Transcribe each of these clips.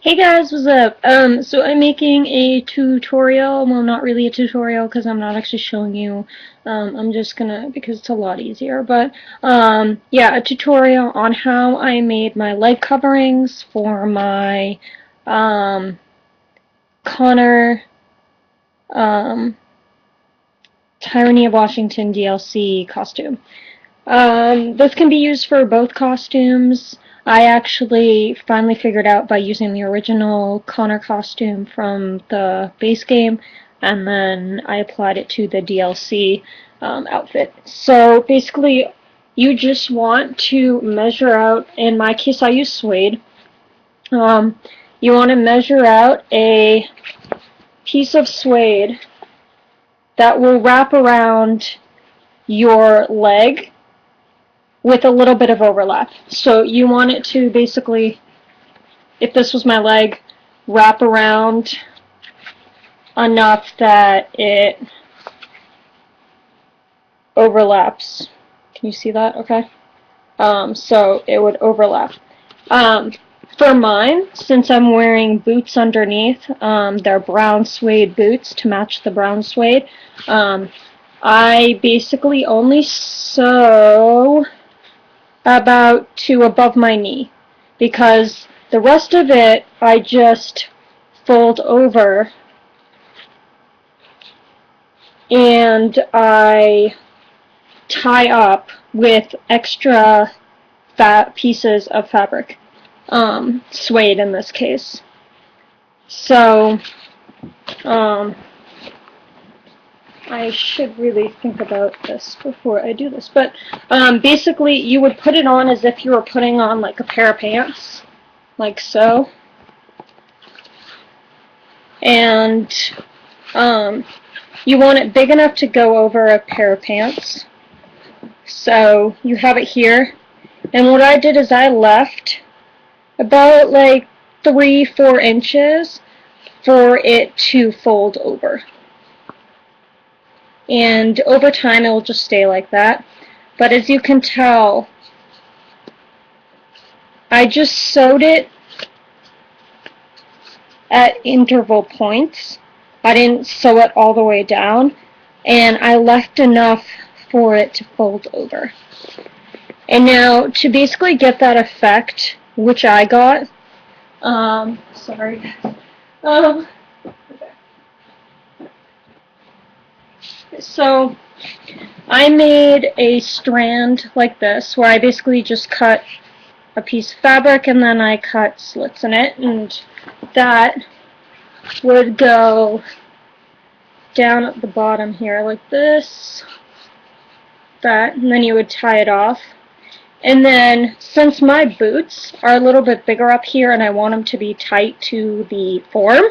Hey guys, what's up? So I'm making a tutorial. Well, not really a tutorial because I'm not actually showing you. I'm just gonna, because it's a lot easier. But, yeah, a tutorial on how I made my leg coverings for my, Connor, um, Tyranny of Washington DLC costume. This can be used for both costumes. I actually finally figured out by using the original Connor costume from the base game, and then I applied it to the DLC outfit. So basically, you just want to measure out, in my case I use suede, um, you want to measure out a piece of suede that will wrap around your leg with a little bit of overlap. So you want it to basically, if this was my leg, wrap around enough that it overlaps. Can you see that? Okay. So it would overlap. For mine, since I'm wearing boots underneath, they're brown suede boots to match the brown suede. I basically only sew about to above my knee, because the rest of it I just fold over and I tie up with extra fat pieces of fabric, suede in this case. So I should really think about this before I do this, but basically you would put it on as if you were putting on like a pair of pants, like so. And you want it big enough to go over a pair of pants. So you have it here. And what I did is I left about like 3-4 inches for it to fold over. And over time it will just stay like that. But as you can tell, I just sewed it at interval points. I didn't sew it all the way down, and I left enough for it to fold over. And now, to basically get that effect, which I got, sorry, okay. So I made a strand like this, where I basically just cut a piece of fabric and then I cut slits in it, and that would go down at the bottom here like this, that, and then you would tie it off. And then, since my boots are a little bit bigger up here and I want them to be tight to the form,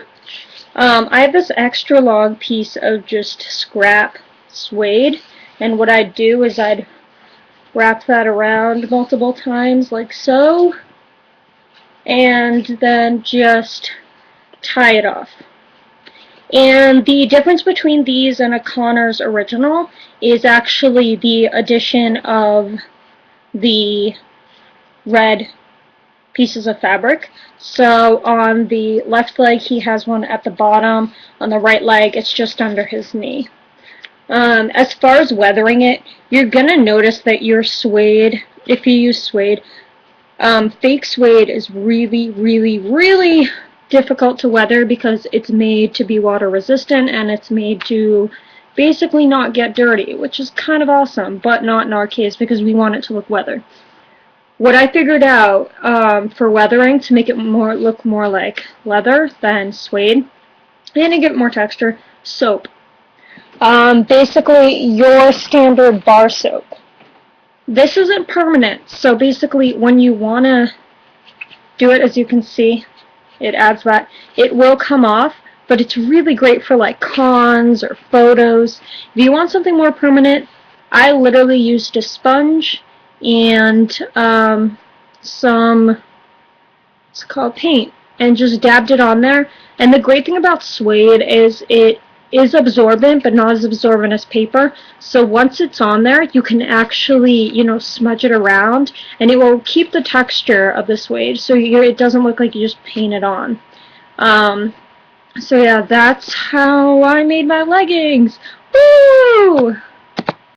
I have this extra long piece of just scrap suede, and what I'd do is I'd wrap that around multiple times like so, and then just tie it off. And the difference between these and a Connor's original is actually the addition of the red pieces of fabric. So on the left leg he has one at the bottom, on the right leg it's just under his knee. As far as weathering it, you're gonna notice that your suede, if you use suede, fake suede is really, really, really difficult to weather because it's made to be water resistant and it's made to basically not get dirty, which is kind of awesome, but not in our case because we want it to look weathered. What I figured out for weathering to make it look more like leather than suede, and to get more texture, soap. Basically your standard bar soap. This isn't permanent, so basically when you want to do it, as you can see, it adds that. It will come off, but it's really great for like cons or photos. If you want something more permanent, I literally used a sponge and some, it's called paint, and just dabbed it on there. And the great thing about suede is it is absorbent, but not as absorbent as paper. So once it's on there, you can actually, you know, smudge it around, and it will keep the texture of the suede, so it doesn't look like you just paint it on. So yeah, that's how I made my leggings. Woo!